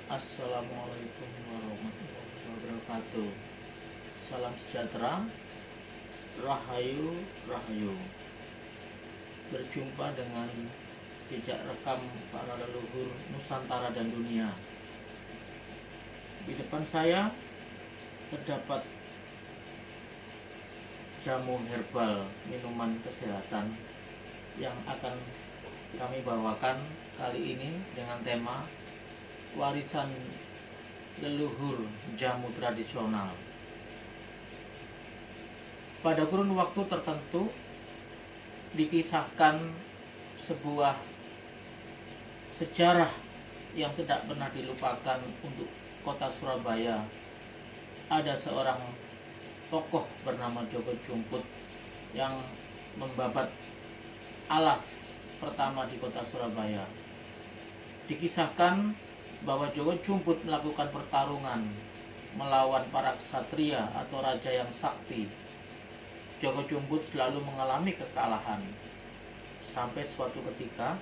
Assalamualaikum warahmatullahi wabarakatuh. Salam sejahtera, rahayu, rahayu. Berjumpa dengan jejak rekam para leluhur Nusantara dan dunia. Di depan saya terdapat jamu herbal minuman kesehatan yang akan kami bawakan kali ini dengan tema warisan leluhur jamu tradisional. Pada kurun waktu tertentu dikisahkan sebuah sejarah yang tidak pernah dilupakan untuk kota Surabaya. Ada seorang tokoh bernama Joko Jumput yang membabat alas pertama di kota Surabaya. Dikisahkan bahwa Joko Jumput melakukan pertarungan melawan para ksatria atau raja yang sakti. Joko Jumput selalu mengalami kekalahan. Sampai suatu ketika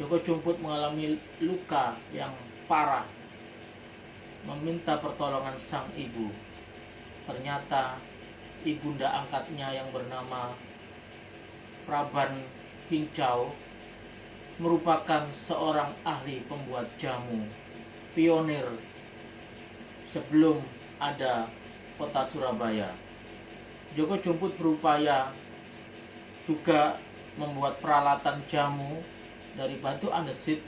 Joko Jumput mengalami luka yang parah, meminta pertolongan sang ibu. Ternyata ibunda angkatnya yang bernama Praban Kincau merupakan seorang ahli pembuat jamu, pionir sebelum ada kota Surabaya. Joko Jumput berupaya juga membuat peralatan jamu dari batu andesit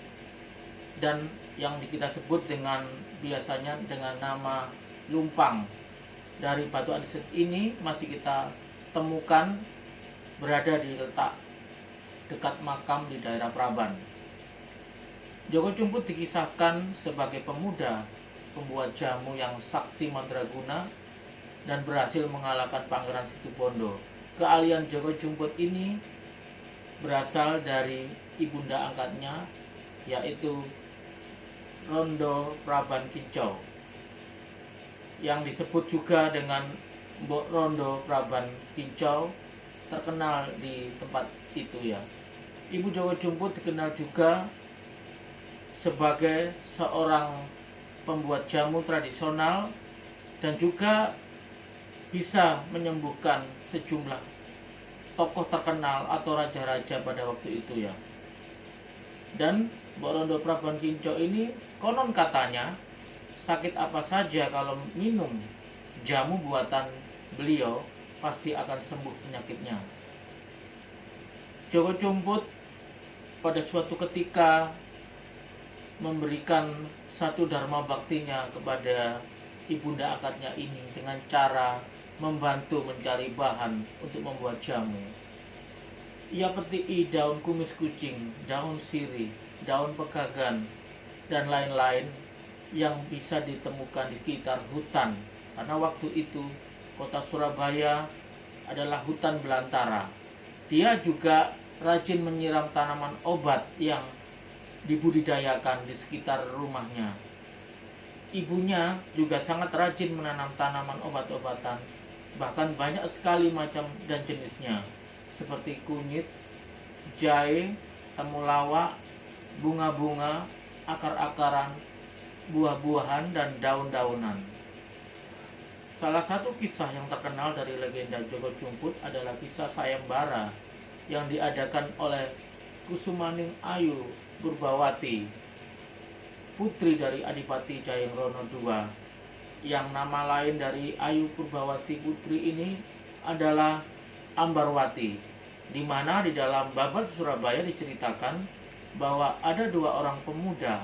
dan yang kita sebut dengan biasanya dengan nama lumpang. Dari batu andesit ini masih kita temukan berada di letak dekat makam di daerah Praban. Joko Jumput dikisahkan sebagai pemuda pembuat jamu yang sakti mandraguna dan berhasil mengalahkan Pangeran Situbondo. Keahlian Joko Jumput ini berasal dari ibunda angkatnya, yaitu Rondo Praban Kincau, yang disebut juga dengan Mbok Rondo Praban Kincau, terkenal di tempat itu ya. Ibu Joko Jumput dikenal juga sebagai seorang pembuat jamu tradisional dan juga bisa menyembuhkan sejumlah tokoh terkenal atau raja-raja pada waktu itu ya. Dan Mbok Rondo Praban Kincau ini konon katanya sakit apa saja kalau minum jamu buatan beliau pasti akan sembuh penyakitnya. Joko Jumput pada suatu ketika memberikan satu dharma baktinya kepada ibunda angkatnya ini dengan cara membantu mencari bahan untuk membuat jamu. Ia petik daun kumis kucing, daun sirih, daun pegagan, dan lain-lain yang bisa ditemukan di sekitar hutan. Karena waktu itu kota Surabaya adalah hutan belantara. Dia juga rajin menyiram tanaman obat yang dibudidayakan di sekitar rumahnya. Ibunya juga sangat rajin menanam tanaman obat-obatan, bahkan banyak sekali macam dan jenisnya, seperti kunyit, jahe, temulawak, bunga-bunga, akar-akaran, buah-buahan, dan daun-daunan. Salah satu kisah yang terkenal dari legenda Joko Jumput adalah kisah sayembara yang diadakan oleh Kusumaning Ayu Purbawati, putri dari Adipati Jayenggrono II. Yang nama lain dari Ayu Purbawati putri ini adalah Ambarwati, di mana di dalam Babad Surabaya diceritakan bahwa ada dua orang pemuda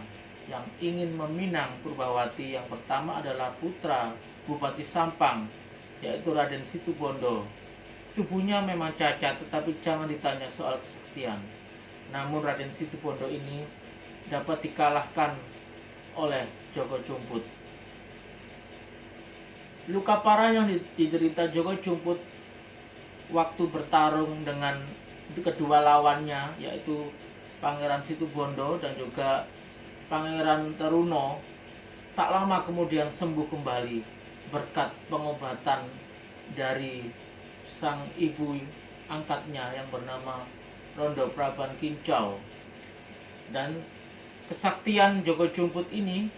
yang ingin meminang Purbawati. Yang pertama adalah putra Bupati Sampang, yaitu Raden Situbondo. Tubuhnya memang cacat, tetapi jangan ditanya soal kesaktian. Namun Raden Situbondo ini dapat dikalahkan oleh Joko Jumput. Luka parah yang diderita Joko Jumput waktu bertarung dengan kedua lawannya, yaitu Pangeran Situbondo dan juga Pangeran Teruno, tak lama kemudian sembuh kembali berkat pengobatan dari sang ibu angkatnya yang bernama Rondo Praban Kincau. Dan Kesaktian Joko Jumput ini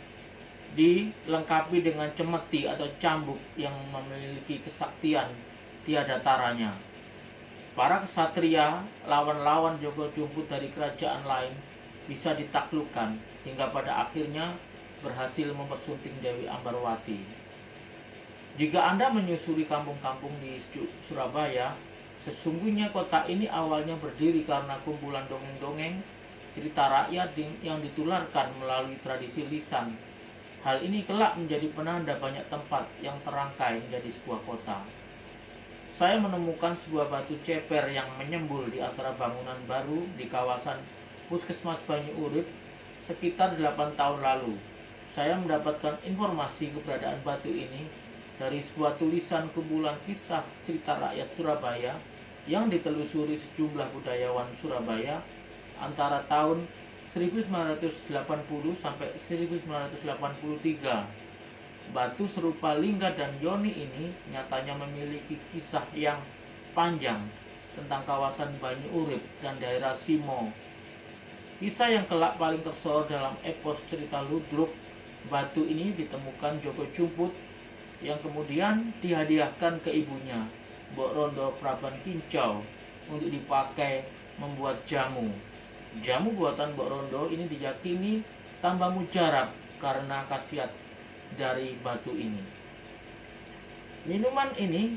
dilengkapi dengan cemeti atau cambuk yang memiliki kesaktian tiada taranya. Para kesatria, lawan-lawan Joko Jumput dari kerajaan lain bisa ditaklukkan hingga pada akhirnya berhasil mempersunting Dewi Ambarwati. Jika Anda menyusuri kampung-kampung di Surabaya, sesungguhnya kota ini awalnya berdiri karena kumpulan dongeng-dongeng cerita rakyat yang ditularkan melalui tradisi lisan. Hal ini kelak menjadi penanda banyak tempat yang terangkai menjadi sebuah kota. Saya menemukan sebuah batu ceper yang menyembul di antara bangunan baru di kawasan Puskesmas Banyu Urip sekitar 8 tahun lalu. Saya mendapatkan informasi keberadaan batu ini dari sebuah tulisan kumpulan kisah cerita rakyat Surabaya yang ditelusuri sejumlah budayawan Surabaya antara tahun 1980 sampai 1983. Batu serupa Lingga dan Yoni ini nyatanya memiliki kisah yang panjang tentang kawasan Banyu Urip dan daerah Simo. Kisah yang kelak paling tersohor dalam epos cerita ludruk batu ini ditemukan Joko Jumput yang kemudian dihadiahkan ke ibunya, Mbok Rondo Praban Kincau, untuk dipakai membuat jamu. Jamu buatan Mbok Rondo ini diyakini tambah mujarab karena khasiat dari batu ini. Minuman ini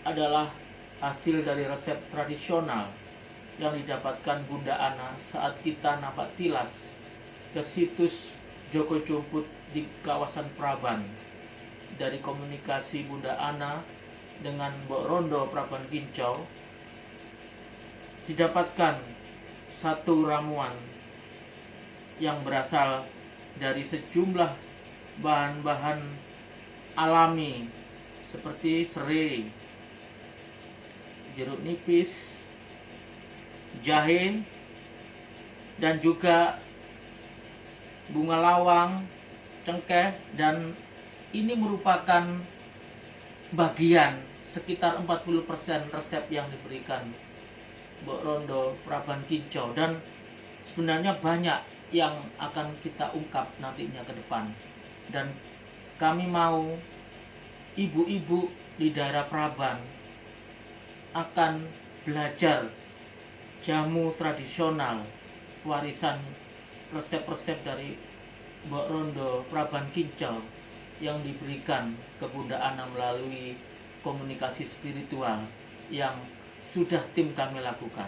adalah hasil dari resep tradisional yang didapatkan Bunda Ana saat kita napak tilas ke situs Joko Jumput di kawasan Praban. Dari komunikasi Bunda Ana dengan Mbok Rondo Praban Kincau didapatkan satu ramuan yang berasal dari sejumlah bahan-bahan alami seperti serai, jeruk nipis, jahe, dan juga bunga lawang, cengkeh, dan ini merupakan bagian sekitar 40% resep yang diberikan Mbok Rondo Praban Kincau, dan sebenarnya banyak yang akan kita ungkap nantinya ke depan. Dan kami mau ibu-ibu di daerah Praban akan belajar jamu tradisional warisan resep-resep dari Mbok Rondo Praban Kincau yang diberikan ke Bunda Ana melalui komunikasi spiritual yang sudah tim kami lakukan.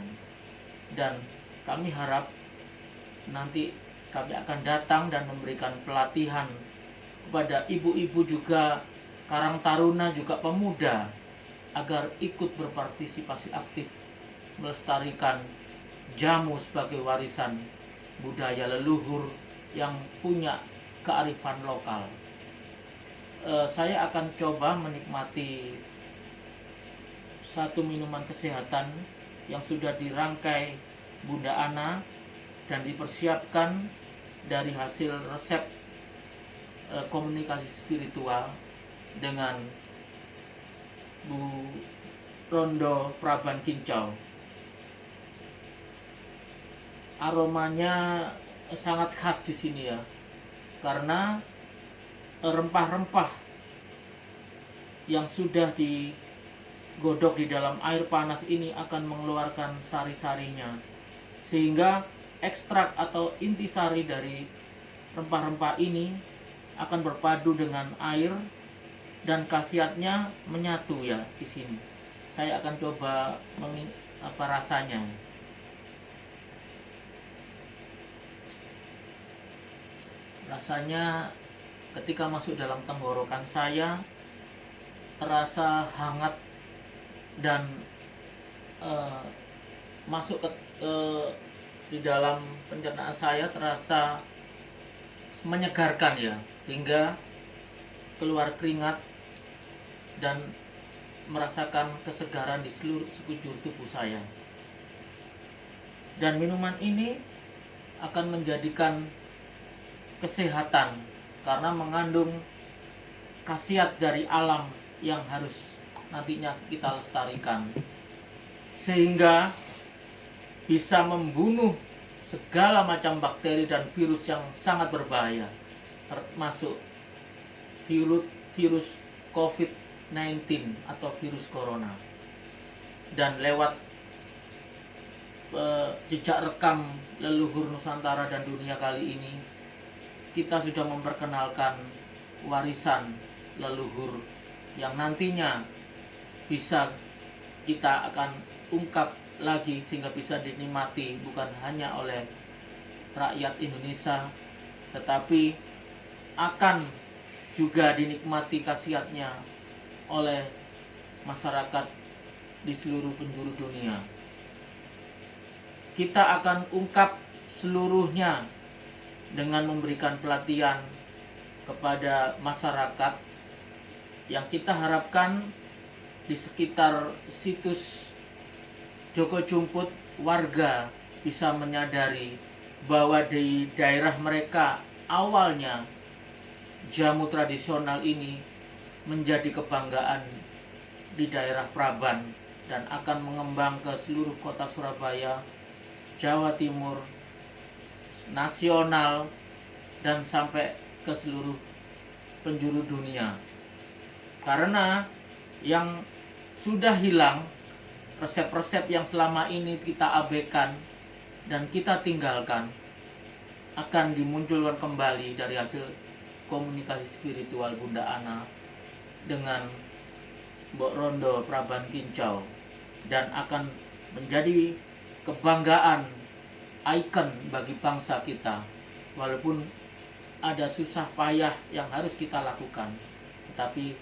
Dan kami harap nanti kami akan datang dan memberikan pelatihan kepada ibu-ibu juga, karang taruna juga pemuda, agar ikut berpartisipasi aktif melestarikan jamu sebagai warisan budaya leluhur yang punya kearifan lokal. Saya akan coba menikmati satu minuman kesehatan yang sudah dirangkai Bunda Ana dan dipersiapkan dari hasil resep komunikasi spiritual dengan Bu Rondo Praban Kincau. Aromanya sangat khas di sini ya, karena rempah-rempah yang sudah digodok di dalam air panas ini akan mengeluarkan sari-sarinya, sehingga ekstrak atau intisari dari rempah-rempah ini akan berpadu dengan air dan khasiatnya menyatu ya di sini. Saya akan coba rasanya. Rasanya ketika masuk dalam tenggorokan saya terasa hangat dan masuk ke di dalam pencernaan saya terasa menyegarkan ya, hingga keluar keringat dan merasakan kesegaran di seluruh sekujur tubuh saya. Dan minuman ini akan menjadikan kesehatan karena mengandung khasiat dari alam yang harus nantinya kita lestarikan, sehingga bisa membunuh segala macam bakteri dan virus yang sangat berbahaya, termasuk virus COVID-19 atau virus corona. Dan lewat jejak rekam leluhur Nusantara dan dunia kali ini, kita sudah memperkenalkan warisan leluhur yang nantinya bisa kita akan ungkap lagi sehingga bisa dinikmati bukan hanya oleh rakyat Indonesia, tetapi akan juga dinikmati khasiatnya oleh masyarakat di seluruh penjuru dunia. Kita akan ungkap seluruhnya dengan memberikan pelatihan kepada masyarakat yang kita harapkan di sekitar situs Joko Jumput warga bisa menyadari bahwa di daerah mereka awalnya jamu tradisional ini menjadi kebanggaan di daerah Praban dan akan mengembang ke seluruh kota Surabaya, Jawa Timur, nasional, dan sampai ke seluruh penjuru dunia. Karena yang sudah hilang, resep-resep yang selama ini kita abaikan dan kita tinggalkan akan dimunculkan kembali dari hasil komunikasi spiritual Bunda Ana dengan Mbok Rondo Praban Kincau, dan akan menjadi kebanggaan, ikon bagi bangsa kita. Walaupun ada susah payah yang harus kita lakukan, tetapi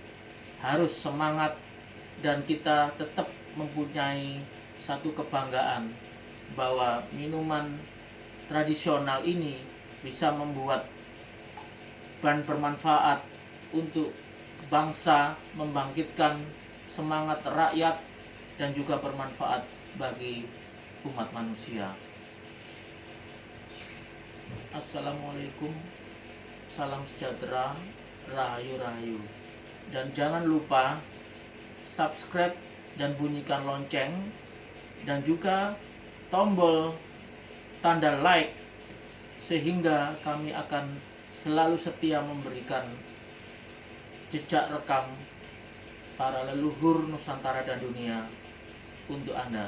harus semangat dan kita tetap mempunyai satu kebanggaan bahwa minuman tradisional ini bisa membuat bahan bermanfaat untuk bangsa, membangkitkan semangat rakyat, dan juga bermanfaat bagi umat manusia. Assalamualaikum, salam sejahtera, rahayu-rahayu. Dan jangan lupa subscribe dan bunyikan lonceng, dan juga tombol tanda like, sehingga kami akan selalu setia memberikan jejak rekam para leluhur Nusantara dan dunia untuk Anda.